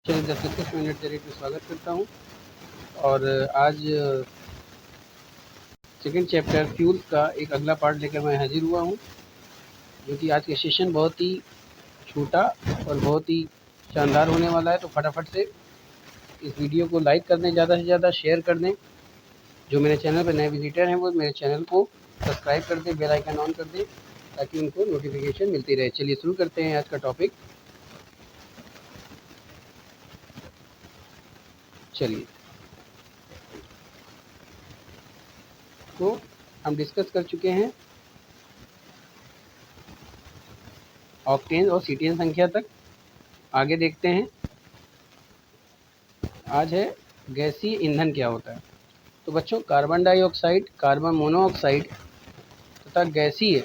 चलिए 10 मिनट के रेट में स्वागत करता हूँ। और आज सेकंड चैप्टर फ्यूल्स का एक अगला पार्ट लेकर मैं हाजिर हुआ हूँ, जो कि आज का सेशन बहुत ही छोटा और बहुत ही शानदार होने वाला है। तो फटाफट से इस वीडियो को लाइक कर दें, ज़्यादा से ज़्यादा शेयर कर दें। जो मेरे चैनल पर नए विजिटर हैं वो मेरे चैनल को सब्सक्राइब कर दें, बेल आइकन ऑन कर दें ताकि उनको नोटिफिकेशन मिलती रहे। चलिए शुरू करते हैं आज का टॉपिक। चलिए, तो हम डिस्कस कर चुके हैं ऑक्टेन और सीटीएन संख्या तक। आगे देखते हैं। आज है गैसीय ईंधन क्या होता है। तो बच्चों, कार्बन डाइऑक्साइड, कार्बन मोनोऑक्साइड तथा गैसीय,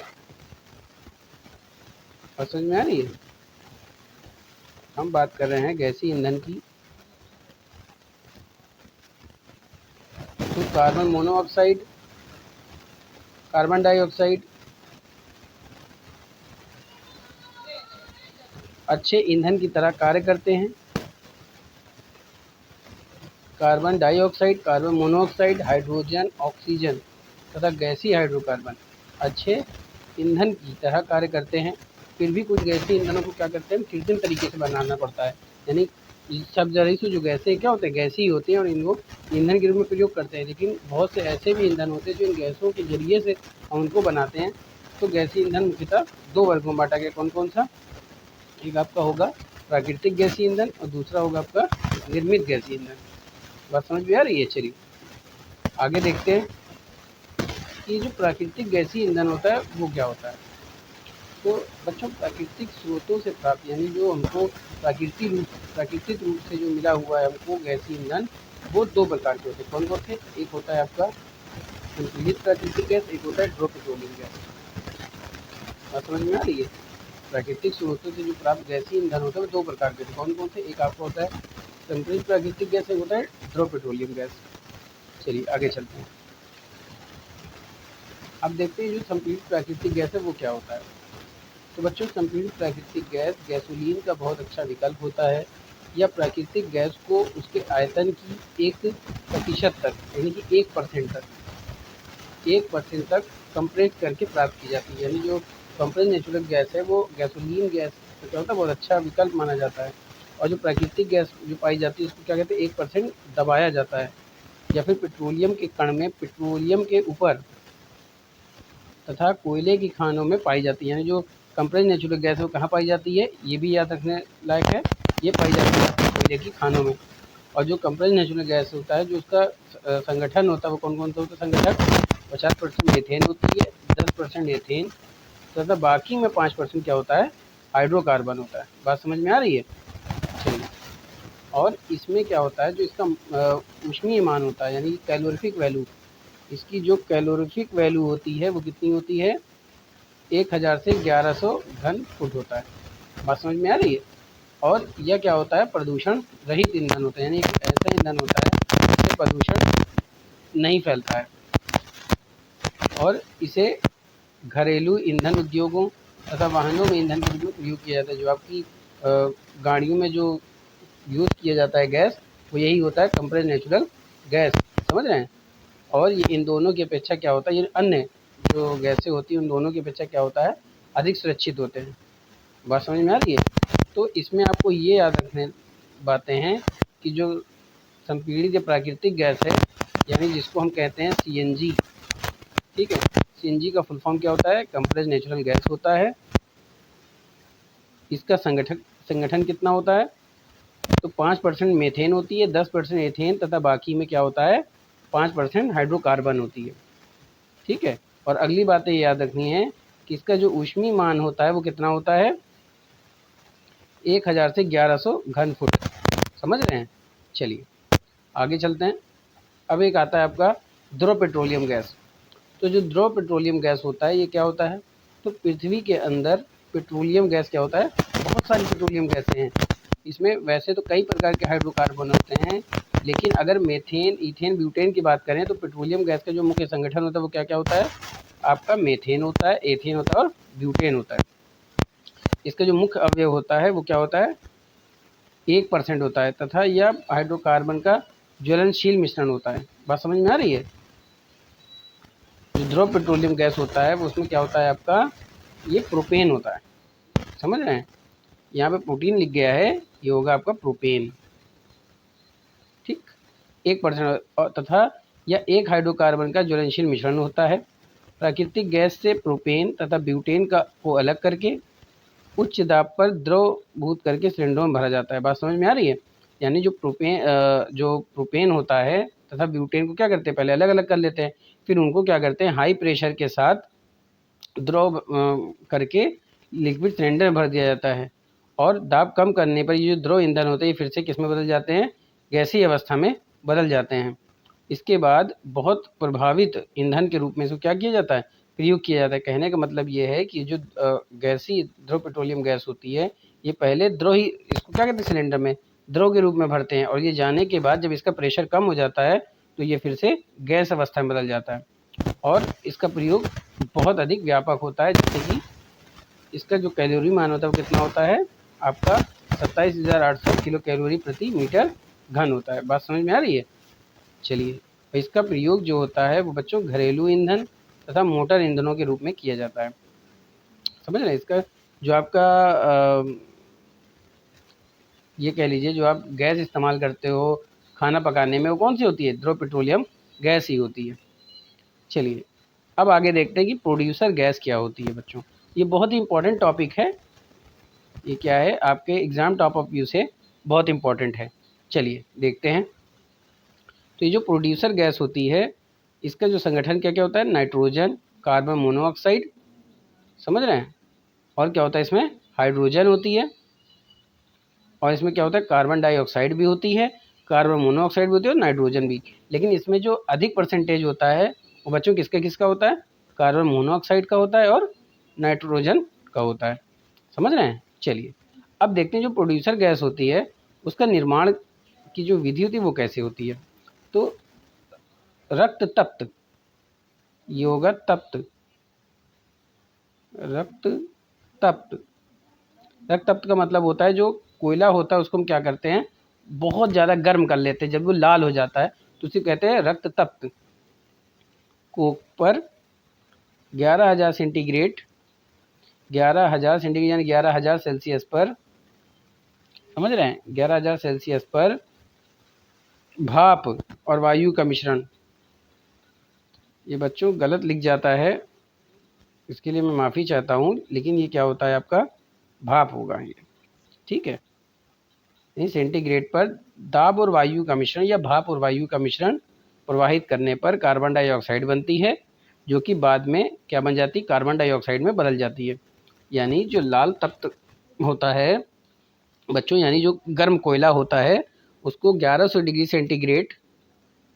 और समझ में आ रही है, हम बात कर रहे हैं गैसीय ईंधन की। तो कार्बन मोनोऑक्साइड, कार्बन डाइऑक्साइड अच्छे ईंधन की तरह कार्य करते हैं। Carbon dioxide, carbon monoxide, hydrogen, oxygen तथा गैसीय हाइड्रोकार्बन अच्छे ईंधन की तरह कार्य करते हैं। फिर भी कुछ गैसीय ईंधनों को क्या करते हैं, कृत्रिम तरीके से बनाना पड़ता है। यानी सब जरिए से जो गैसें क्या होते हैं, गैसीय होती हैं और इनको ईंधन के रूप में प्रयोग करते हैं। लेकिन बहुत से ऐसे भी ईंधन होते हैं जो इन गैसों के जरिए से हम उनको बनाते हैं। तो गैसीय ईंधन मुख्यतः दो वर्गों में बांटा गया। कौन कौन सा? एक आपका होगा प्राकृतिक गैसीय ईंधन और दूसरा होगा आपका निर्मित गैसीय ईंधन। बात समझ में आ रही है? चलिए आगे देखते हैं कि जो प्राकृतिक गैसीय ईंधन होता है वो क्या होता है। तो बच्चों, प्राकृतिक स्रोतों से प्राप्त, यानी जो हमको प्राकृतिक रूप से जो मिला हुआ है हमको गैसीय ईंधन, वो दो प्रकार के होते हैं। कौन कौन से? एक होता है आपका संपीड़ित प्राकृतिक गैस, एक होता है ड्रॉ पेट्रोलियम गैस। बात समझ में आ रही है? प्राकृतिक स्रोतों से जो प्राप्त गैसीय ईंधन होता है वो दो प्रकार के होते हैं। कौन कौन से? एक आपका होता है संपीड़ित प्राकृतिक गैस, एक होता है ड्रॉ पेट्रोलियम गैस। चलिए आगे चलते हैं। अब देखते हैं जो संपीड़ित प्राकृतिक गैस है वो क्या होता है। तो बच्चों, संपीड़ित प्राकृतिक गैस गैसोलीन का बहुत अच्छा विकल्प होता है। यह प्राकृतिक गैस को उसके आयतन की 1% तक, यानी कि 1% तक कंप्रेस करके प्राप्त की जाती है। यानी जो कंप्रेस नेचुरल गैस है वो गैसोलीन गैस तो क्या होता है, बहुत अच्छा विकल्प माना जाता है। और जो प्राकृतिक गैस जो पाई जाती है उसको क्या कहते हैं, 1% दबाया जाता है। या फिर पेट्रोलियम के कण में पेट्रोलियम के ऊपर तथा कोयले की खानों में पाई जाती है। यानी जो कंप्रेस्ड नेचुरल गैस है वो कहाँ पाई जाती है, ये भी याद रखने लायक है। ये पाई जाती है कोयले की खानों में। और जो कंप्रेस्ड नेचुरल गैस होता है, जो उसका संगठन होता है वो कौन कौन सा होता है संगठन? 50% मीथेन होती है, 10% एथेन तथा बाकी में 5% क्या होता है, हाइड्रोकार्बन होता है। बात समझ में आ रही है? चलिए, और इसमें क्या होता है, जो इसका ऊष्मीय मान होता है, यानी कैलोरीफिक वैल्यू, इसकी जो कैलोरीफिक वैल्यू होती है वो कितनी होती है, 1000 से 1100 घन फुट होता है। बात समझ में आ रही है? और यह क्या होता है, प्रदूषण रहित ईंधन होता है। यानी एक ऐसा ईंधन होता है जिससे प्रदूषण नहीं फैलता है। और इसे घरेलू ईंधन उद्योगों तथा वाहनों में ईंधन के रूप में प्रयोग किया जाता है। जो आपकी गाड़ियों में जो यूज़ किया जाता है गैस, वो यही होता है कंप्रेस्ड नेचुरल गैस। समझ रहे हैं? और ये इन दोनों की अपेक्षा क्या होता है, ये अन्य जो गैसें होती हैं उन दोनों की अपेक्षा क्या होता है, अधिक सुरक्षित होते हैं। बात समझ में आ रही है? तो इसमें आपको ये याद रखने बातें हैं कि जो संपीड़ित या प्राकृतिक गैस है, यानी जिसको हम कहते हैं सीएनजी, ठीक है, सीएनजी का फुल फॉर्म क्या होता है, कंप्रेस्ड नेचुरल गैस होता है। इसका संगठन कितना होता है, तो 5% मीथेन होती है, 10% एथेन तथा बाकी में क्या होता है, 5% हाइड्रोकार्बन होती है। ठीक है। और अगली बातें याद रखनी है कि इसका जो ऊष्मीय मान होता है वो कितना होता है, 1000 से 1100 घन फुट। समझ रहे हैं? चलिए आगे चलते हैं। अब एक आता है आपका द्रव पेट्रोलियम गैस। तो जो द्रव पेट्रोलियम गैस होता है ये क्या होता है, तो पृथ्वी के अंदर पेट्रोलियम गैस क्या होता है, बहुत सारी पेट्रोलियम गैसें हैं। इसमें वैसे तो कई प्रकार के हाइड्रोकार्बन होते हैं, लेकिन अगर मीथेन, ईथेन, ब्यूटेन की बात करें तो पेट्रोलियम गैस का जो मुख्य संगठन होता है वो क्या क्या होता है, आपका मीथेन होता है, एथेन होता है और ब्यूटेन होता है। इसका जो मुख्य अवयव होता है वो क्या होता है, 1% होता है, तथा यह हाइड्रोकार्बन का ज्वलनशील मिश्रण होता है। बात समझ में आ रही है? जो ध्रुव पेट्रोलियम गैस होता है वो उसमें क्या होता है आपका, ये प्रोपेन होता है। समझ रहे हैं? यहाँ पे प्रोटीन लिख गया है, ये होगा आपका प्रोपेन। ठीक, 1% तथा यह एक हाइड्रोकार्बन का ज्वलनशील मिश्रण होता है। प्राकृतिक गैस से प्रोपेन तथा ब्यूटेन को अलग करके उच्च दाब पर द्रवभूत करके सिलेंडरों में भरा जाता है। बात समझ में आ रही है? यानी जो प्रोपेन होता है तथा ब्यूटेन को क्या करते हैं, पहले अलग अलग कर लेते हैं, फिर उनको क्या करते हैं, हाई प्रेशर के साथ द्रव करके लिक्विड सिलेंडर में भर दिया जाता है, और दाब कम करने पर ये जो द्रव ईंधन होते हैं ये फिर से किस में बदल जाते हैं, गैसीय अवस्था में बदल जाते हैं। इसके बाद बहुत प्रभावित ईंधन के रूप में इसको क्या किया जाता है, प्रयोग किया जाता है। कहने का मतलब ये है कि जो गैसीय द्रव पेट्रोलियम गैस होती है, ये पहले द्रव ही, इसको क्या कहते हैं, सिलेंडर में द्रव के रूप में भरते हैं, और ये जाने के बाद जब इसका प्रेशर कम हो जाता है तो ये फिर से गैस अवस्था में बदल जाता है, और इसका प्रयोग बहुत अधिक व्यापक होता है, जिससे कि इसका जो कैलोरी मान होता है वो कितना होता है आपका 27,800 किलो कैलोरी प्रति मीटर घन होता है। बात समझ में आ रही है? चलिए, इसका प्रयोग जो होता है वो बच्चों घरेलू ईंधन तथा मोटर ईंधनों के रूप में किया जाता है। समझ रहे हैं? इसका जो आपका ये कह लीजिए, जो आप गैस इस्तेमाल करते हो खाना पकाने में, वो कौन सी होती है, ध्रुव पेट्रोलियम गैस ही होती है। चलिए, अब आगे देखते हैं कि प्रोड्यूसर गैस क्या होती है बच्चों। ये बहुत ही इंपॉर्टेंट टॉपिक है, ये क्या है आपके एग्ज़ाम टॉप ऑफ व्यू से बहुत इंपॉर्टेंट है। चलिए देखते हैं। तो ये जो प्रोड्यूसर गैस होती है, इसका जो संगठन क्या क्या होता है, नाइट्रोजन, कार्बन मोनोऑक्साइड, समझ रहे हैं, और क्या होता है इसमें, हाइड्रोजन होती है, और इसमें क्या होता है, कार्बन डाइऑक्साइड भी होती है, कार्बन मोनोऑक्साइड भी होती है, और नाइट्रोजन भी। लेकिन इसमें जो अधिक परसेंटेज होता है वो बच्चों किसका किसका होता है, कार्बन मोनोऑक्साइड का होता है और नाइट्रोजन का होता है। समझ रहे हैं? चलिए, अब देखते हैं जो प्रोड्यूसर गैस होती है उसका निर्माण की जो विधि होती है वो कैसे होती है। तो रक्त तप्त, ये होगा तप्त, रक्त तप्त। रक्त तप्त का मतलब होता है जो कोयला होता है उसको हम क्या करते हैं, बहुत ज़्यादा गर्म कर लेते हैं, जब वो लाल हो जाता है तो उसे कहते हैं रक्त तप्त। कोक पर 11,000 सेंटीग्रेड, 11,000 सेंटीग्रेड यानी 11,000 सेल्सियस पर, समझ रहे हैं, 11,000 सेल्सियस पर भाप और वायु का मिश्रण, ये बच्चों गलत लिख जाता है, इसके लिए मैं माफ़ी चाहता हूँ, लेकिन ये क्या होता है आपका, भाप होगा ये, ठीक है। यानी सेंटीग्रेड पर दाब और वायु का मिश्रण या भाप और वायु का मिश्रण प्रवाहित करने पर कार्बन डाइऑक्साइड बनती है, जो कि बाद में क्या बन जाती है, कार्बन डाइऑक्साइड में बदल जाती है। यानी जो लाल तप्त होता है बच्चों, यानी जो गर्म कोयला होता है उसको 1100 डिग्री सेंटीग्रेड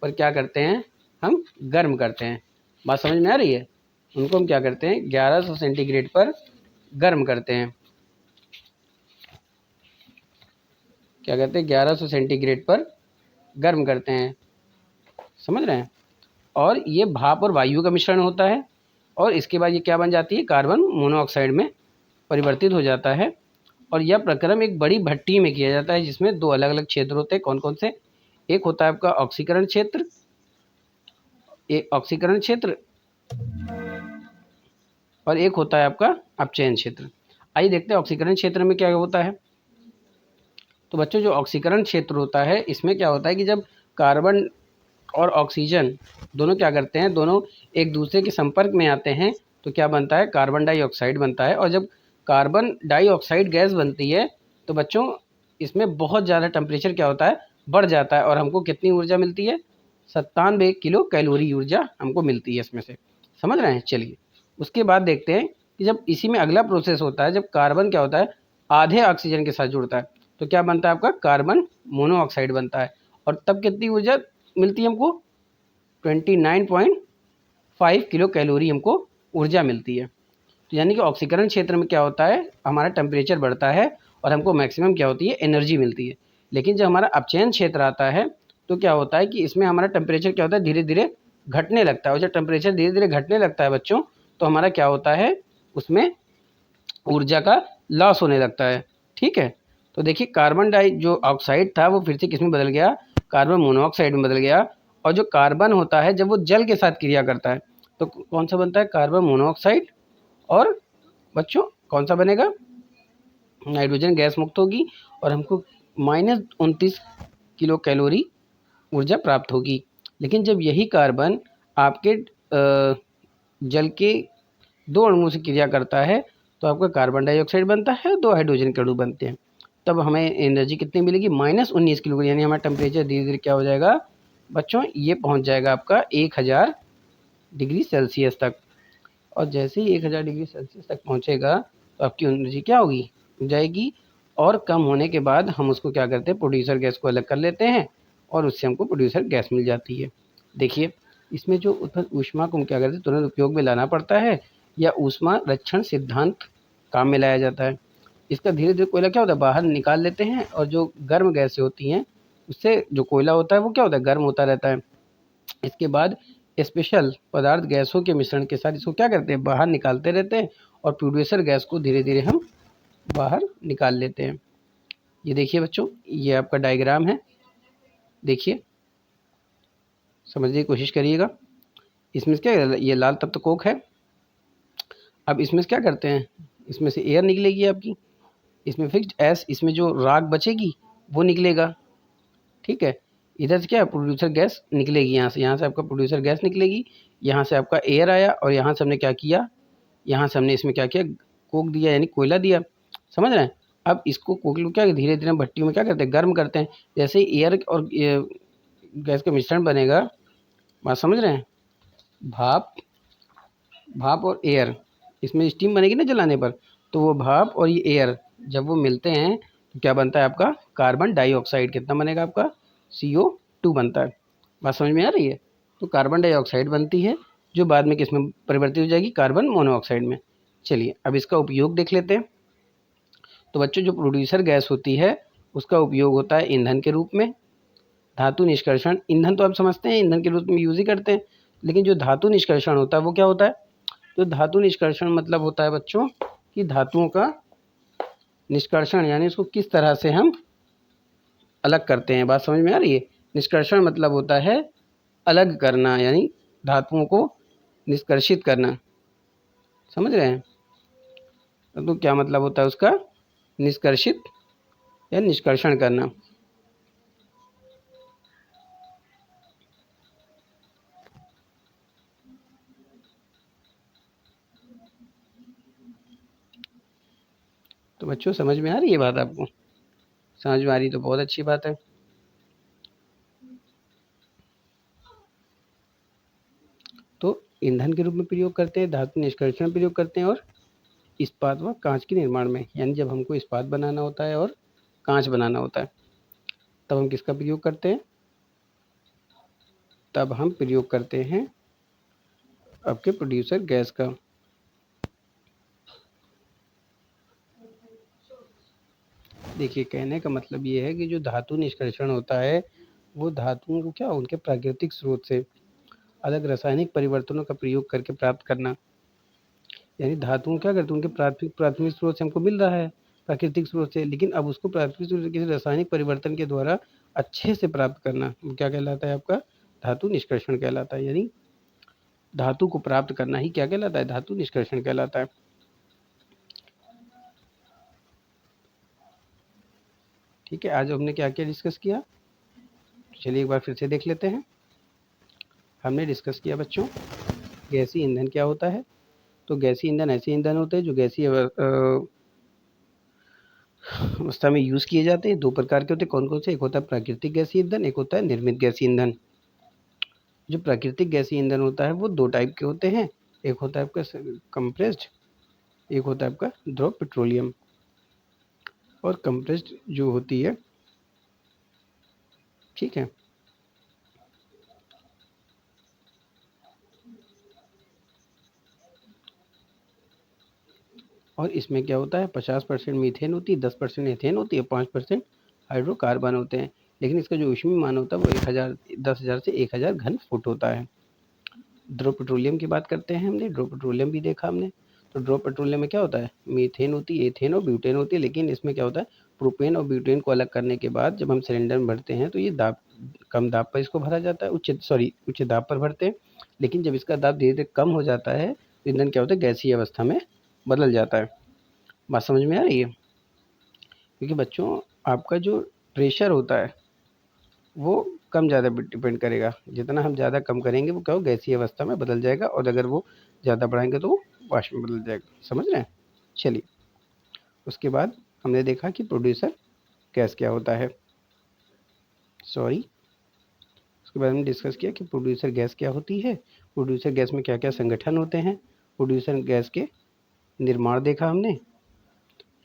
पर क्या करते हैं, हम गर्म करते हैं। बात समझ में आ रही है? उनको हम क्या करते हैं, 1100 सेंटीग्रेड पर गर्म करते हैं। क्या कहते हैं, 1100 सेंटीग्रेड पर गर्म करते हैं, समझ रहे हैं। और ये भाप और वायु का मिश्रण होता है, और इसके बाद ये क्या बन जाती है, कार्बन मोनोऑक्साइड में परिवर्तित हो जाता है। और यह प्रक्रम एक बड़ी भट्टी में किया जाता है, जिसमें दो अलग अलग क्षेत्र होते हैं। कौन कौन से? एक होता है आपका ऑक्सीकरण क्षेत्र, एक ऑक्सीकरण क्षेत्र, और एक होता है आपका अपचयन क्षेत्र। आइए देखते हैं ऑक्सीकरण क्षेत्र में क्या होता है। तो बच्चों जो ऑक्सीकरण क्षेत्र होता है इसमें क्या होता है कि जब कार्बन और ऑक्सीजन दोनों क्या करते हैं, दोनों एक दूसरे के संपर्क में आते हैं तो क्या बनता है, कार्बन डाइऑक्साइड बनता है। और जब कार्बन डाइऑक्साइड गैस बनती है तो बच्चों इसमें बहुत ज़्यादा टेम्परेचर क्या होता है, बढ़ जाता है, और हमको कितनी ऊर्जा मिलती है, 97 किलो कैलोरी ऊर्जा हमको मिलती है इसमें से। समझ रहे हैं? चलिए, उसके बाद देखते हैं कि जब इसी में अगला प्रोसेस होता है, जब कार्बन क्या होता है, आधे ऑक्सीजन के साथ जुड़ता है तो क्या बनता है आपका, कार्बन मोनोऑक्साइड बनता है। और तब कितनी ऊर्जा मिलती है हमको, 29.5 किलो कैलोरी हमको ऊर्जा मिलती है। तो यानी कि ऑक्सीकरण क्षेत्र में क्या होता है, हमारा टेम्परेचर बढ़ता है और हमको मैक्सिमम क्या होती है, एनर्जी मिलती है। लेकिन जब हमारा अपचयन क्षेत्र आता है तो क्या होता है कि इसमें हमारा टेम्परेचर क्या होता है, धीरे धीरे घटने लगता है। और जब टेम्परेचर धीरे धीरे घटने लगता है बच्चों, तो हमारा क्या होता है, उसमें ऊर्जा का लॉस होने लगता है, ठीक है। तो देखिए कार्बन डाई जो ऑक्साइड था वो फिर से किस में बदल गया, कार्बन मोनोऑक्साइड में बदल गया। और जो कार्बन होता है जब वो जल के साथ क्रिया करता है तो कौन सा बनता है, कार्बन मोनोऑक्साइड। और बच्चों कौन सा बनेगा, नाइट्रोजन गैस मुक्त होगी और हमको -29 किलो कैलोरी ऊर्जा प्राप्त होगी। लेकिन जब यही कार्बन आपके जल के 2 अणुओं से क्रिया करता है तो आपका कार्बन डाइऑक्साइड बनता है, 2 हाइड्रोजन के अणु बनते हैं। तब हमें एनर्जी कितनी मिलेगी, -19 किलो, यानी हमारा टेम्परेचर धीरे धीरे क्या हो जाएगा बच्चों, ये पहुंच जाएगा आपका 1000 डिग्री सेल्सियस तक। और जैसे ही 1000 डिग्री सेल्सियस तक पहुंचेगा तो आपकी एनर्जी क्या होगी, जाएगी। और कम होने के बाद हम उसको क्या करते हैं, प्रोड्यूसर गैस को अलग कर लेते हैं और उससे हमको प्रोड्यूसर गैस मिल जाती है। देखिए इसमें जो उत्पन्न ऊष्मा को हम क्या करते हैं, तुरंत उपयोग में लाना पड़ता है या ऊष्मा रक्षण सिद्धांत काम में लाया जाता है। इसका धीरे धीरे कोयला क्या होता है, बाहर निकाल लेते हैं और जो गर्म गैसें होती हैं उससे जो कोयला होता है वो क्या होता है, गर्म होता रहता है। इसके बाद स्पेशल पदार्थ गैसों के मिश्रण के साथ इसको क्या करते हैं, बाहर निकालते रहते हैं और प्रोड्यूसर गैस को धीरे धीरे हम बाहर निकाल लेते हैं। ये देखिए बच्चों, ये आपका डायग्राम है, देखिए समझने की कोशिश करिएगा। इसमें क्या है, ये लाल तब तो कोक है। अब इसमें से क्या करते हैं, इसमें से एयर निकलेगी आपकी, इसमें फिक्स्ड एस, इसमें जो राख बचेगी वो निकलेगा, ठीक है। इधर से क्या है, प्रोड्यूसर गैस निकलेगी, यहाँ से आपका प्रोड्यूसर गैस निकलेगी, यहाँ से आपका एयर आया और यहाँ से हमने क्या किया, यहाँ से हमने इसमें क्या किया, कोक दिया यानी कोयला दिया, समझ रहे हैं। अब इसको कोयले को क्या धीरे धीरे भट्टियों में क्या करते हैं, गर्म करते हैं। जैसे ही एयर और गैस का मिश्रण बनेगा, बात समझ रहे हैं, भाप भाप और एयर, इसमें स्टीम बनेगी ना जलाने पर, तो वो भाप और ये एयर जब वो मिलते हैं तो क्या बनता है आपका, कार्बन डाइऑक्साइड। कितना बनेगा आपका, CO2 बनता है। बात समझ में आ रही है। तो कार्बन डाइऑक्साइड बनती है जो बाद में किस में परिवर्तित हो जाएगी, कार्बन मोनोऑक्साइड में। चलिए अब इसका उपयोग देख लेते हैं। तो बच्चों जो प्रोड्यूसर गैस होती है उसका उपयोग होता है ईंधन के रूप में, धातु निष्कर्षण, ईंधन तो आप समझते हैं ईंधन के रूप में यूज ही करते हैं, लेकिन जो धातु निष्कर्षण होता है वो क्या होता है, तो धातु निष्कर्षण मतलब होता है बच्चों कि धातुओं का निष्कर्षण, यानी उसको किस तरह से हम अलग करते हैं। बात समझ में आ रही है। निष्कर्षण मतलब होता है अलग करना, यानी धातुओं को निष्कर्षित करना, समझ रहे हैं। तो क्या मतलब होता है उसका, निष्कर्षित या निष्कर्षण करना। तो बच्चों समझ में आ रही है बात आपको, समझ में आ रही तो बहुत अच्छी बात है। तो ईंधन के रूप में प्रयोग करते हैं, धातु निष्कर्षण में प्रयोग करते हैं और इस्पात व कांच के निर्माण में, यानी जब हमको इस्पात बनाना होता है और कांच बनाना होता है तब हम किसका प्रयोग करते हैं, तब हम प्रयोग करते हैं आपके प्रोड्यूसर गैस का। देखिए कहने का मतलब ये है कि जो धातु निष्कर्षण होता है वो धातुओं को क्या, उनके प्राकृतिक स्रोत से अलग रासायनिक परिवर्तनों का प्रयोग करके प्राप्त करना। यानी धातुओं क्या करते हैं, उनके प्राथमिक स्रोत से हमको मिल रहा है, प्राकृतिक स्रोत से, लेकिन अब उसको प्राकृतिक स्रोत से किसी रासायनिक परिवर्तन के द्वारा अच्छे से प्राप्त करना, वो क्या कहलाता है आपका, धातु निष्कर्षण कहलाता है। यानी धातु को प्राप्त करना ही क्या कहलाता है, धातु निष्कर्षण कहलाता है। ठीक है, आज हमने क्या क्या डिस्कस किया, चलिए एक बार फिर से देख लेते हैं। हमने डिस्कस किया बच्चों गैसीय ईंधन क्या होता है। तो गैसीय ईंधन ऐसे ईंधन होते हैं जो गैसीय अवस्था में यूज़ किए जाते हैं। 2 प्रकार के होते हैं, कौन कौन से, एक होता है प्राकृतिक गैसीय ईंधन, एक होता है निर्मित गैसीय ईंधन। जो प्राकृतिक गैसीय ईंधन होता है वो 2 टाइप के होते हैं, एक होता है आपका कंप्रेस्ड, एक होता है आपका द्रव पेट्रोलियम। और कंप्रेस्ड जो होती है, ठीक है, और इसमें क्या होता है 50% मीथेन होती है, 10% एथेन होती है, 5% हाइड्रोकार्बन होते हैं। लेकिन इसका जो ऊष्मीय मान होता है वो 10,000 से 1000 घन फुट होता है। द्रव पेट्रोलियम की बात करते हैं हमने, द्रव पेट्रोलियम भी देखा हमने। तो द्रव पेट्रोलियम में क्या होता है, मीथेन होती है, एथेन और ब्यूटेन होती है, लेकिन इसमें क्या होता है प्रोपेन और ब्यूटेन को अलग करने के बाद जब हम सिलेंडर में भरते हैं तो ये दाब कम दाब पर इसको भरा जाता है, उच्च दाब पर भरते हैं। लेकिन जब इसका दाब धीरे-धीरे कम हो जाता है तो ईंधन क्या होता है, गैसीय अवस्था में बदल जाता है। बात समझ में आ रही है? क्योंकि बच्चों आपका जो प्रेशर होता है वो कम ज़्यादा डिपेंड करेगा। जितना हम ज़्यादा कम करेंगे वो क्या हो, गैसीय अवस्था में बदल जाएगा, और अगर वो ज़्यादा बढ़ाएँगे तो वो वाष्प में बदल जाएगा। समझ रहे हैं? चलिए, उसके बाद हमने देखा कि प्रोड्यूसर गैस क्या होता है। उसके बाद हमने डिस्कस किया कि प्रोड्यूसर गैस क्या होती है, प्रोड्यूसर गैस में क्या-क्या संगठन होते हैं, प्रोड्यूसर गैस के निर्माण देखा हमने,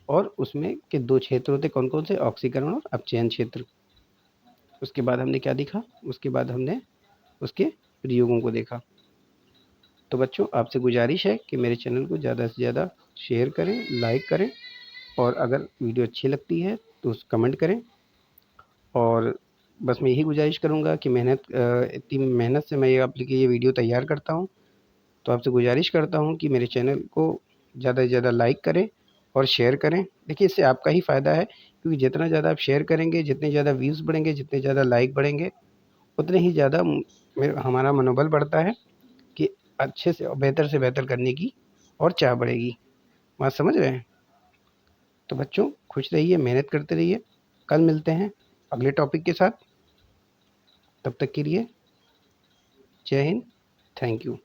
और उसमें के 2 क्षेत्र होते हैं, कौन-कौन से, ऑक्सीकरण और अपचयन क्षेत्र। उसके बाद हमने क्या देखा, उसके बाद हमने उसके प्रयोगों को देखा। तो बच्चों आपसे गुजारिश है कि मेरे चैनल को ज़्यादा से ज़्यादा शेयर करें, लाइक करें, और अगर वीडियो अच्छी लगती है तो कमेंट करें। और बस मैं यही गुजारिश करूँगा कि इतनी मेहनत से मैं ये आपके लिए ये वीडियो तैयार करता हूँ, तो आपसे गुजारिश करता हूँ कि मेरे चैनल को ज़्यादा से ज़्यादा लाइक करें और शेयर करें। देखिए, इससे आपका ही फ़ायदा है, क्योंकि जितना ज़्यादा आप शेयर करेंगे, जितने ज़्यादा व्यूज़ बढ़ेंगे, जितने ज़्यादा लाइक बढ़ेंगे, उतने ही ज़्यादा हमारा मनोबल बढ़ता है कि अच्छे से बेहतर करने की और चाह बढ़ेगी। बात समझ रहे हैं? तो बच्चों खुश रहिए, मेहनत करते रहिए। कल मिलते हैं अगले टॉपिक के साथ। तब तक के लिए जय हिंद, थैंक यू।